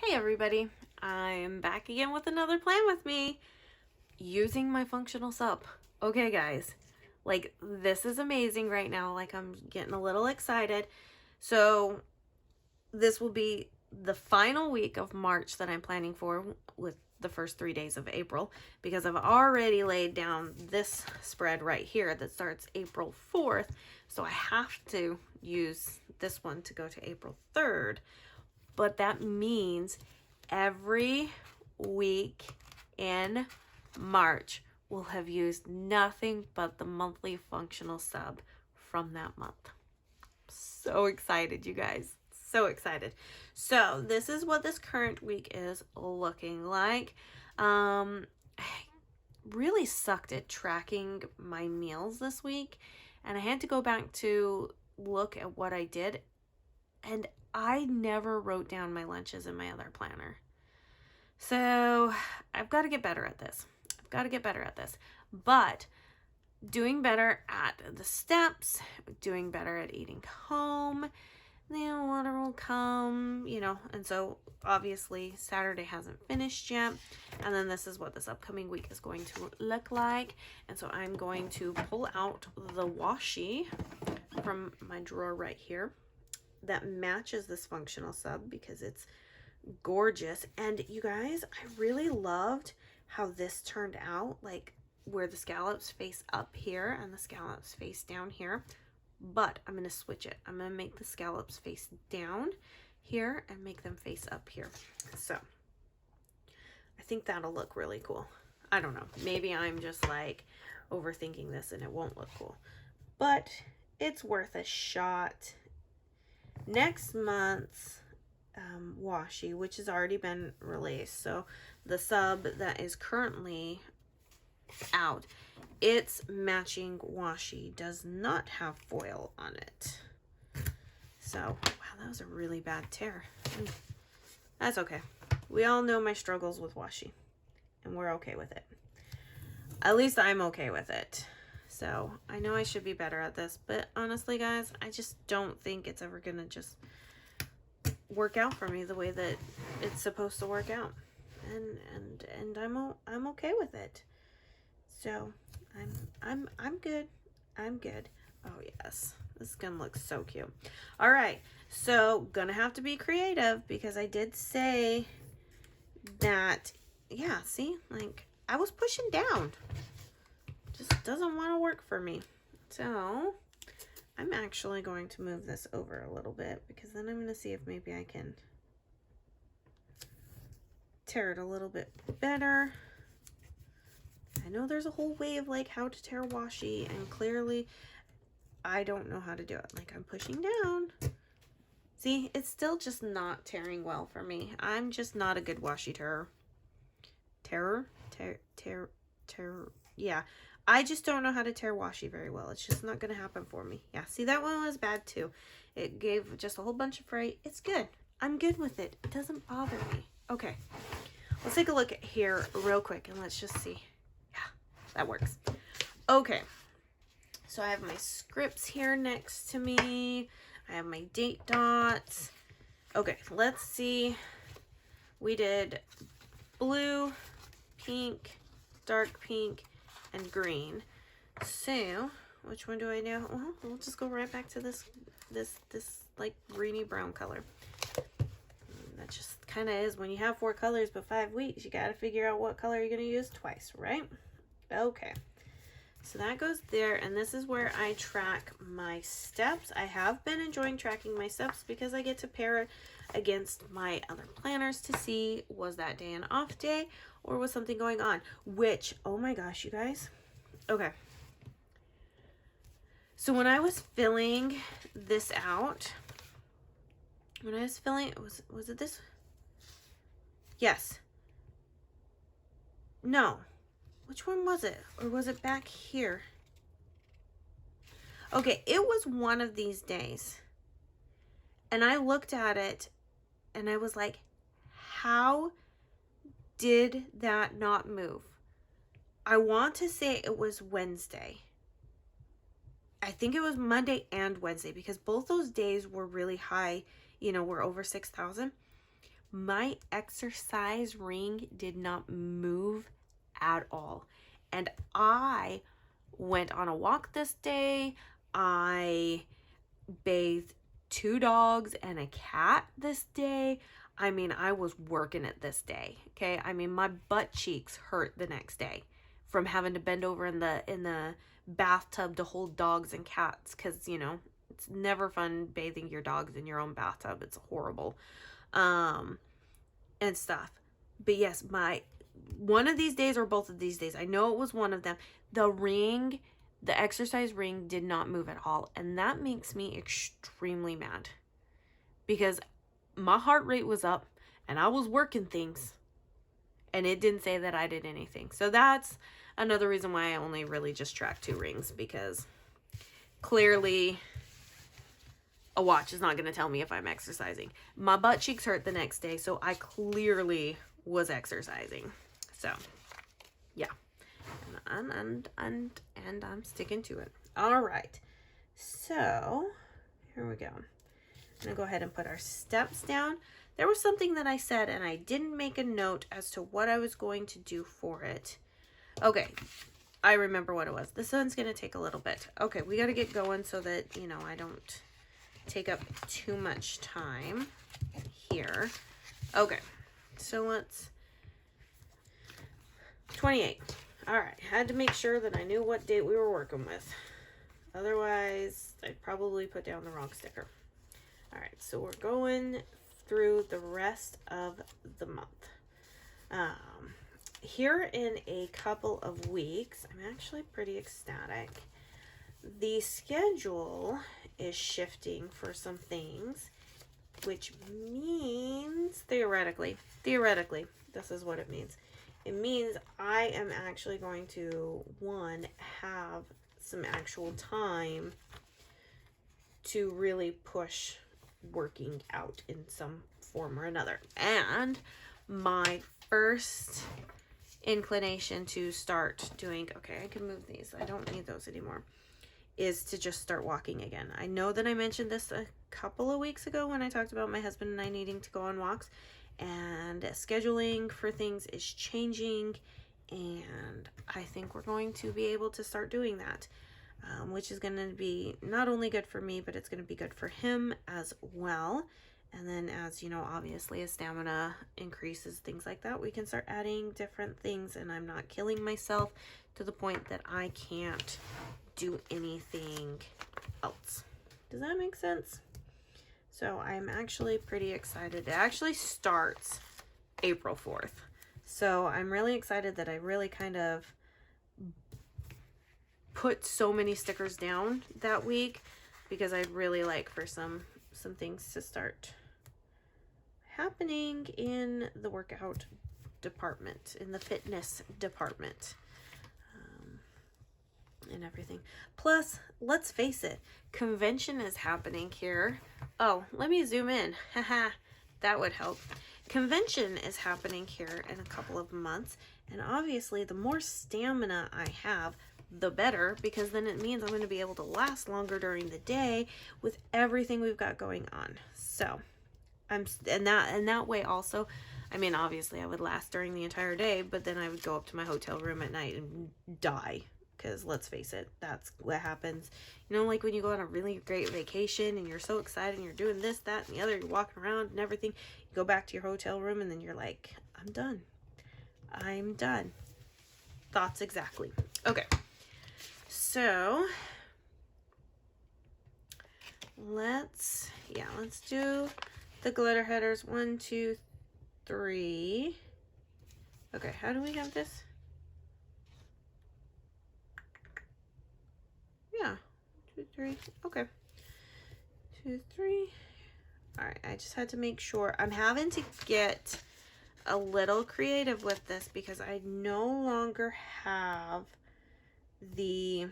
Hey everybody, I'm back again with another plan with me using my functional sub. Okay guys, like this is amazing right now. Like I'm getting a little excited. So this will be the final week of March that I'm planning for with the first 3 days of April because I've already laid down this spread right here that starts April 4th. So I have to use this one to go to April 3rd. But that means every week in March will have used nothing but the monthly functional sub from that month. So excited, you guys. So excited. So this is what this current week is looking like. I really sucked at tracking my meals this week, and I had to go back to look at what I did, and I never wrote down my lunches in my other planner. So I've got to get better at this. But doing better at the steps, doing better at eating home, then water will come, and so obviously Saturday hasn't finished yet. And then this is what this upcoming week is going to look like. And so I'm going to pull out the washi from my drawer right here that matches this functional sub because it's gorgeous. And you guys, I really loved how this turned out, like where the scallops face up here and the scallops face down here. But I'm going to switch it. I'm going to make the scallops face down here and make them face up here. So I think that'll look really cool. I don't know. Maybe I'm just like overthinking this and it won't look cool, but it's worth a shot. Next month's washi, which has already been released, so the sub that is currently out, its matching washi does not have foil on it. So wow, that was a really bad tear. That's okay. We all know my struggles with washi, and we're okay with it. At least I'm okay with it. So I know I should be better at this, but honestly guys, I just don't think it's ever gonna just work out for me the way that it's supposed to work out. And I'm okay with it. So I'm good. I'm good. Oh yes. This is gonna look so cute. All right. So gonna have to be creative because I did say that, yeah, see, like I was pushing down. Just doesn't want to work for me. So I'm actually going to move this over a little bit because then I'm going to see if maybe I can tear it a little bit better. I know there's a whole way of like how to tear washi, and clearly I don't know how to do it. Like I'm pushing down. See, it's still just not tearing well for me. I'm just not a good washi tearer. Yeah. I just don't know how to tear washi very well. It's just not going to happen for me. Yeah, see, that one was bad too. It gave just a whole bunch of fray. It's good. I'm good with it. It doesn't bother me. Okay, let's take a look at here real quick and let's just see. Yeah, that works. Okay, so I have my scripts here next to me. I have my date dots. Okay, let's see. We did blue, pink, dark pink, and green. So which one do I know? Well, we'll just go right back to this like greeny brown color. That just kind of is when you have 4 colors but 5 weeks, you got to figure out what color you're going to use twice, right? Okay, so that goes there, and this is where I track my steps. I have been enjoying tracking my steps because I get to pair it against my other planners to see, was that day an off day or was something going on? Which, oh my gosh, you guys. Okay. So when I was filling this out, was it this? Yes. No. Which one was it? Or was it back here? Okay, it was one of these days. And I looked at it and I was like, how did that not move? I want to say it was Wednesday. I think it was Monday and Wednesday because both those days were really high, were over 6,000. my exercise ring did not move at all. And I went on a walk this day. I bathed 2 dogs and a cat this day. I mean, I was working it this day. Okay. I mean, my butt cheeks hurt the next day from having to bend over in the bathtub to hold dogs and cats. Cause you know, it's never fun bathing your dogs in your own bathtub. It's horrible. And stuff. But yes, one of these days or both of these days, I know it was one of them, the exercise ring did not move at all. And that makes me extremely mad because my heart rate was up and I was working things and it didn't say that I did anything. So that's another reason why I only really just track 2 rings, because clearly a watch is not going to tell me if I'm exercising. My butt cheeks hurt the next day, so I clearly was exercising. So, yeah. And I'm sticking to it. All right. So, here we go. I'm going to go ahead and put our steps down. There was something that I said, and I didn't make a note as to what I was going to do for it. Okay. I remember what it was. This one's going to take a little bit. Okay, we got to get going so that, you know, I don't take up too much time here. Okay, so let's 28. All right, had to make sure that I knew what date we were working with. Otherwise, I'd probably put down the wrong sticker. All right, so we're going through the rest of the month. Here in a couple of weeks, I'm actually pretty ecstatic. The schedule is shifting for some things, which means theoretically, this is what it means. It means I am actually going to, have some actual time to really push working out in some form or another. And my first inclination to start doing, okay, I can move these. I don't need those anymore. Is to just start walking again. I know that I mentioned this a couple of weeks ago when I talked about my husband and I needing to go on walks, and scheduling for things is changing, and I think we're going to be able to start doing that, which is going to be not only good for me, but it's going to be good for him as well. And then as you know, obviously as stamina increases, things like that, we can start adding different things, and I'm not killing myself to the point that I can't do anything else. Does that make sense? So I'm actually pretty excited. It actually starts April 4th. So I'm really excited that I really kind of put so many stickers down that week, because I'd really like for some things to start happening in the workout department, in the fitness department. And everything. Plus, let's face it, convention is happening here. Oh, let me zoom in. Haha, that would help. Convention is happening here in a couple of months, and obviously the more stamina I have, the better, because then it means I'm going to be able to last longer during the day with everything we've got going on. So, and that way also, I mean, obviously I would last during the entire day, but then I would go up to my hotel room at night and die. Because let's face it, that's what happens. You know, like when you go on a really great vacation and you're so excited and you're doing this, that, and the other, you're walking around and everything. You go back to your hotel room and then you're like, I'm done. I'm done. Thoughts exactly. Okay. So, let's do the glitter headers. 1, 2, 3. Okay, how do we have this? Yeah, 2, 3. Okay, 2, 3. All right, I just had to make sure. I'm having to get a little creative with this because I no longer have the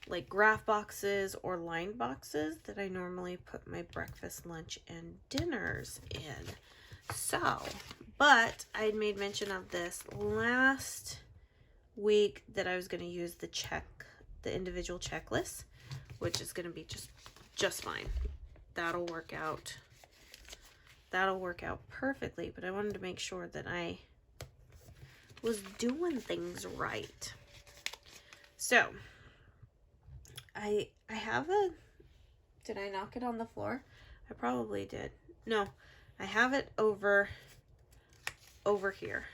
like graph boxes or line boxes that I normally put my breakfast, lunch, and dinners in. So, but I had made mention of this last week that I was going to use the individual checklist, which is going to be just fine. that'll work out. That'll work out perfectly, but I wanted to make sure that I was doing things right. So, I have a, did I knock it on the floor? I probably did. No, I have it over here.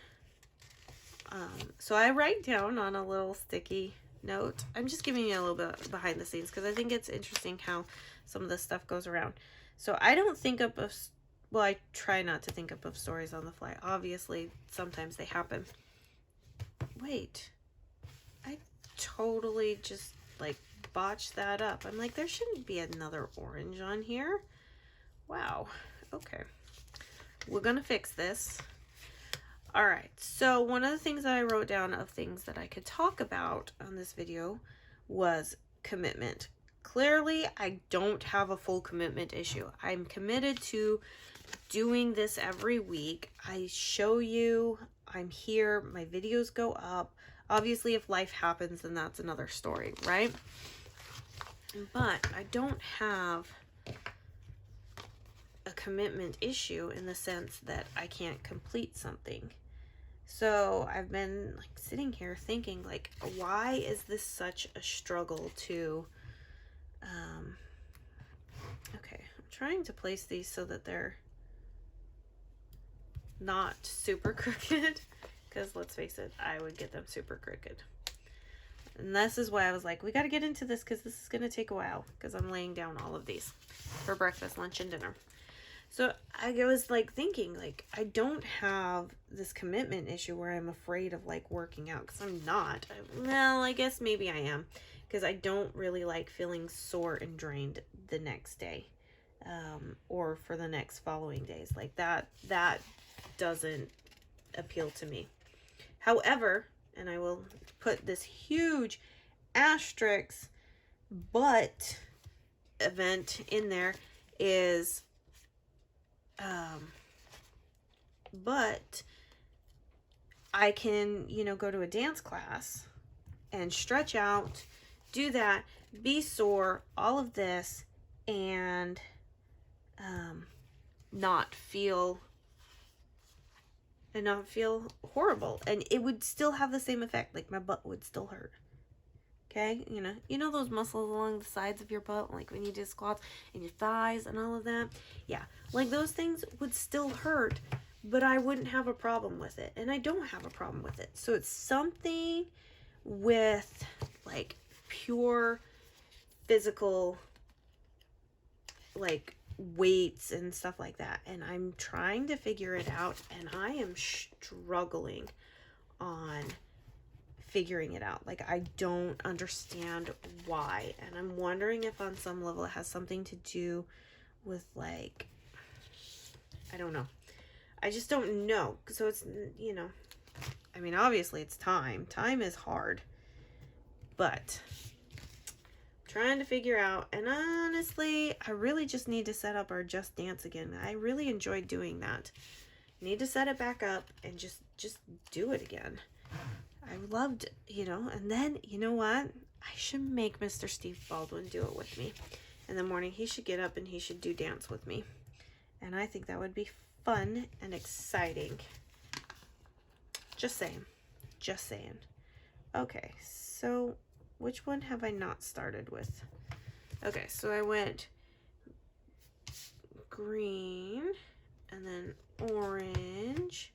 So I write down on a little sticky note. I'm just giving you a little bit behind the scenes because I think it's interesting how some of this stuff goes around. So I don't think up of, well, I try not to think up of stories on the fly. Obviously, sometimes they happen. Wait, I totally just like botched that up. I'm like, there shouldn't be another orange on here. Wow. Okay. We're gonna fix this. All right. So one of the things that I wrote down of things that I could talk about on this video was commitment. Clearly, I don't have a full commitment issue. I'm committed to doing this every week. I show you, I'm here, my videos go up. Obviously, if life happens, then that's another story, right? But I don't have a commitment issue in the sense that I can't complete something. So I've been like sitting here thinking like, why is this such a struggle to, okay, I'm trying to place these so that they're not super crooked, because let's face it, I would get them super crooked. And this is why I was like, we got to get into this because this is going to take a while, because I'm laying down all of these for breakfast, lunch, and dinner. So I was like thinking, like, I don't have this commitment issue where I'm afraid of like working out, because I'm not. Well, I guess maybe I am, because I don't really like feeling sore and drained the next day, or for the next following days. Like that doesn't appeal to me. However, and I will put this huge asterisk but event in there, is but I can, you know, go to a dance class and stretch out, do that, be sore, all of this, and not feel horrible, and it would still have the same effect. Like my butt would still hurt. Okay, you know those muscles along the sides of your butt, like when you do squats, and your thighs and all of that. Yeah, like those things would still hurt, but I wouldn't have a problem with it, and I don't have a problem with it. So it's something with like pure physical, like weights and stuff like that, and I'm trying to figure it out, and I am struggling on figuring it out. Like, I don't understand why, and I'm wondering if on some level it has something to do with, like, I don't know. I just don't know. So it's, you know, I mean, obviously it's time is hard, but trying to figure out. And honestly, I really just need to set up our Just Dance again. I really enjoyed doing that. Need to set it back up and just do it again. I loved, you know. And then, you know what? I should make Mr. Steve Baldwin do it with me in the morning. He should get up and he should do dance with me, and I think that would be fun and exciting. Just saying. Okay, so which one have I not started with? Okay, so I went green, and then orange,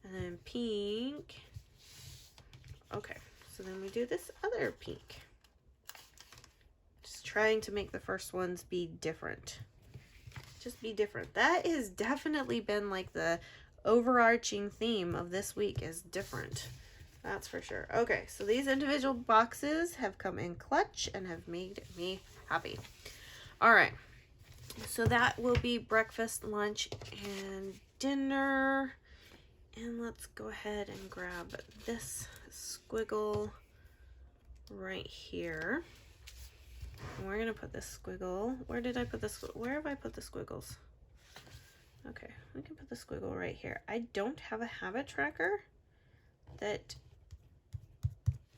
and then pink. Okay, so then we do this other pink. Just trying to make the first ones be different. Just be different. That has definitely been like the overarching theme of this week, is different. That's for sure. Okay, so these individual boxes have come in clutch and have made me happy. All right, so that will be breakfast, lunch, and dinner. And let's go ahead and grab this squiggle right here. And we're going to put this squiggle. Where did I put this? Where have I put the squiggles? Okay, we can put the squiggle right here. I don't have a habit tracker that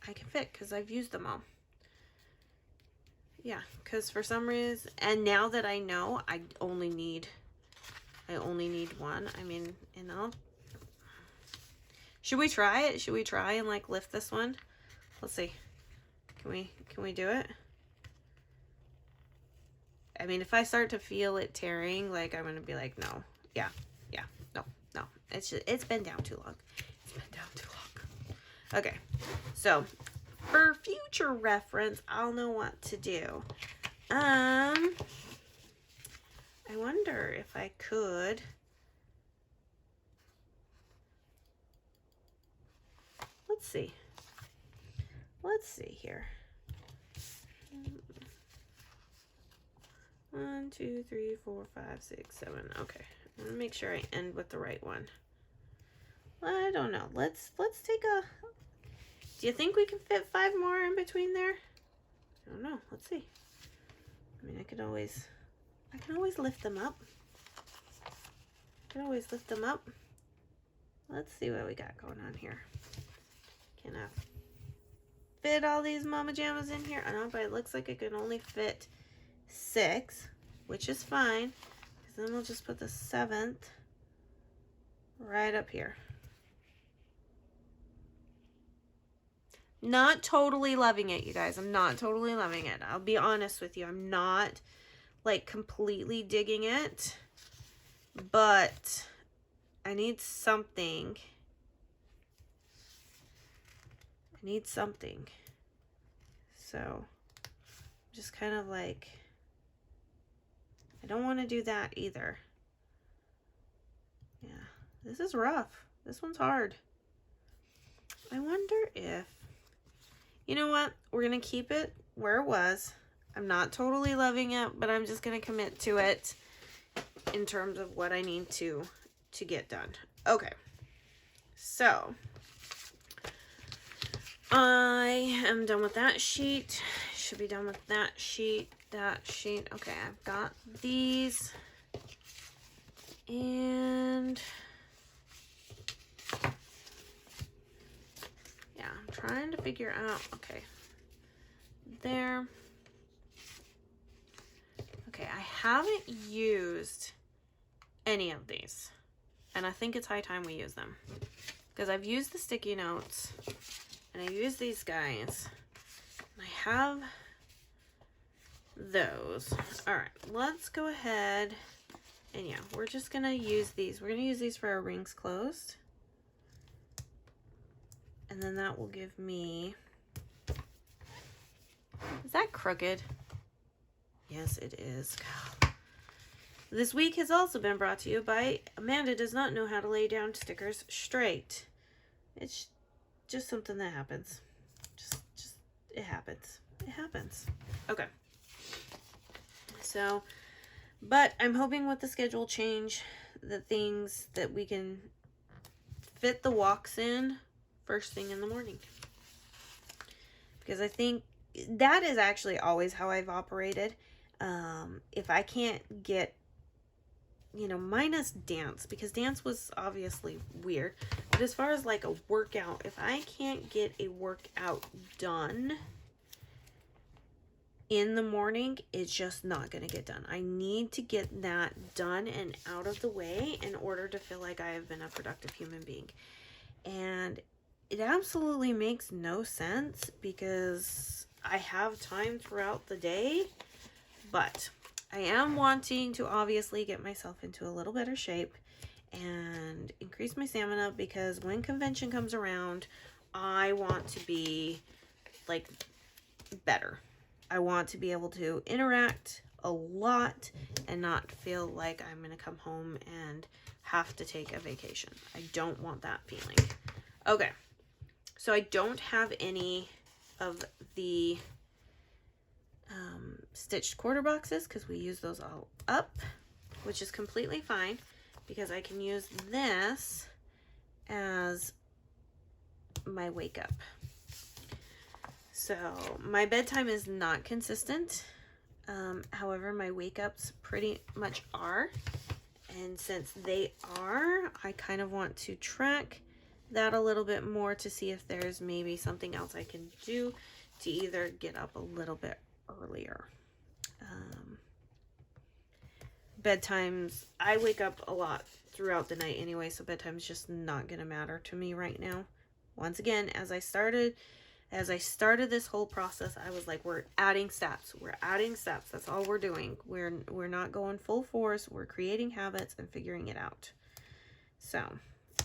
I can fit because I've used them all. Yeah, because for some reason, and now that I know, I only need one. I mean, you know. Should we try it? Should we try and like lift this one? Let's see. Can we do it? I mean, if I start to feel it tearing, like I'm gonna be like, no, yeah, no. It's been down too long. It's been down too long. Okay, so for future reference, I'll know what to do. I wonder if I could. Let's see. Let's see here. 1, 2, 3, 4, 5, 6, 7. Okay, I'm gonna make sure I end with the right one. I don't know. Let's take a. Do you think we can fit 5 more in between there? I don't know. Let's see. I mean, I can always lift them up. Let's see what we got going on here. Can I fit all these mama jammas in here? I don't know, but it looks like it can only fit 6, which is fine, because then we'll just put the 7th right up here. Not totally loving it, you guys. I'm not totally loving it. I'll be honest with you. I'm not like completely digging it, but I need something. So just kind of like, I don't want to do that either. Yeah, this is rough. This one's hard. I wonder if, you know what? We're going to keep it where it was. I'm not totally loving it, but I'm just going to commit to it in terms of what I need to get done. Okay. So I am done with that sheet. Should be done with that sheet. Okay, I've got these. And yeah, I'm trying to figure out, okay, there. Okay, I haven't used any of these, and I think it's high time we use them, because I've used the sticky notes and I use these guys, and I have those. All right, let's go ahead and yeah, we're just gonna use these. We're gonna use these for our rings closed, and then that will give me, is that crooked? Yes, it is. God. This week has also been brought to you by Amanda does not know how to lay down stickers straight. It's just something that happens. Just it happens. It happens. Okay. So, but I'm hoping with the schedule change, the things that we can fit the walks in first thing in the morning. Because I think that is actually always how I've operated. If I can't get, you know, minus dance, because dance was obviously weird, but as far as like a workout, if I can't get a workout done in the morning, it's just not going to get done. I need to get that done and out of the way in order to feel like I have been a productive human being. And it absolutely makes no sense because I have time throughout the day, but I am wanting to obviously get myself into a little better shape and increase my stamina, because when convention comes around, I want to be like better. I want to be able to interact a lot and not feel like I'm going to come home and have to take a vacation. I don't want that feeling. Okay. So I don't have any of the stitched quarter boxes because we use those all up, which is completely fine because I can use this as my wake up. So my bedtime is not consistent. However, my wake ups pretty much are. And since they are, I kind of want to track that a little bit more to see if there's maybe something else I can do to either get up a little bit earlier. bedtimes, I wake up a lot throughout the night anyway, so bedtime's just not gonna matter to me right now. Once again, as I started this whole process, I was like, we're adding steps. We're adding steps. That's all we're doing. We're not going full force. We're creating habits and figuring it out. So,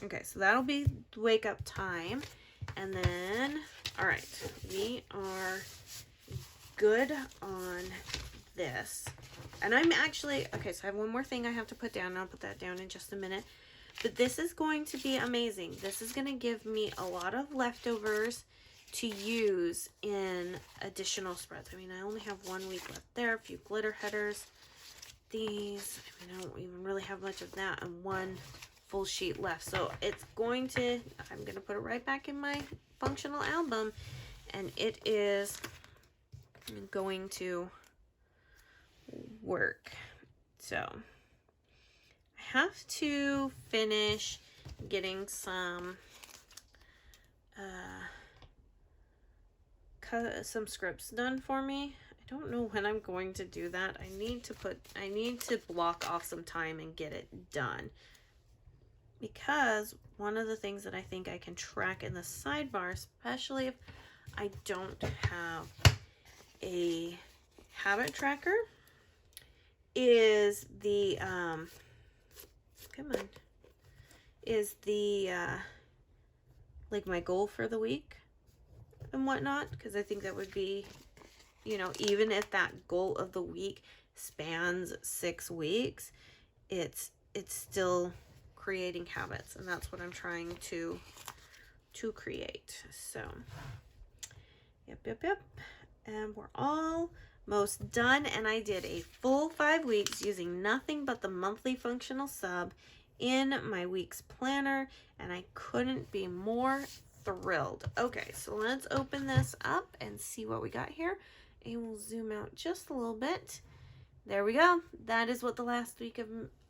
okay, so that'll be wake up time. And then, all right, we are good on this. And I'm actually, okay, so I have one more thing I have to put down, and I'll put that down in just a minute. But this is going to be amazing. This is going to give me a lot of leftovers to use in additional spreads. I mean, I only have 1 week left there, a few glitter headers. These, I mean, I don't even really have much of that, and 1 full sheet left. So it's going to, I'm going to put it right back in my functional album, and it is going to work. So I have to finish getting some scripts done for me. I don't know when I'm going to do that. I need to block off some time and get it done, because one of the things that I think I can track in the sidebar, especially if I don't have a habit tracker, is the like my goal for the week and whatnot, because I think that would be, you know, even if that goal of the week spans 6 weeks, it's still creating habits, and that's what I'm trying to create. So yep, and we're almost done, and I did a full 5 weeks using nothing but the monthly functional sub in my week's planner, and I couldn't be more thrilled. Okay, so let's open this up and see what we got here, and we'll zoom out just a little bit. There we go. That is what the last week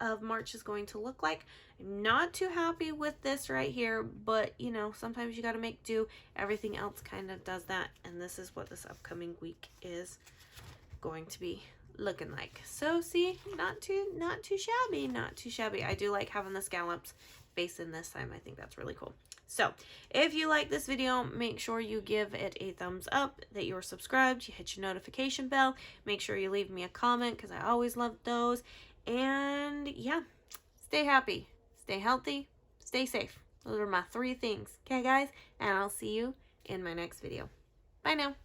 of March is going to look like. I'm not too happy with this right here, but you know, sometimes you got to make do. Everything else kind of does that, and this is what this upcoming week is going to be looking like. So see, not too shabby. I do like having the scallops face in this time. I think that's really cool. So if you like this video, make sure you give it a thumbs up, that you're subscribed, you hit your notification bell, make sure you leave me a comment, because I always love those. And yeah, stay happy, stay healthy, stay safe. Those are my 3 things. Okay guys, and I'll see you in my next video. Bye now.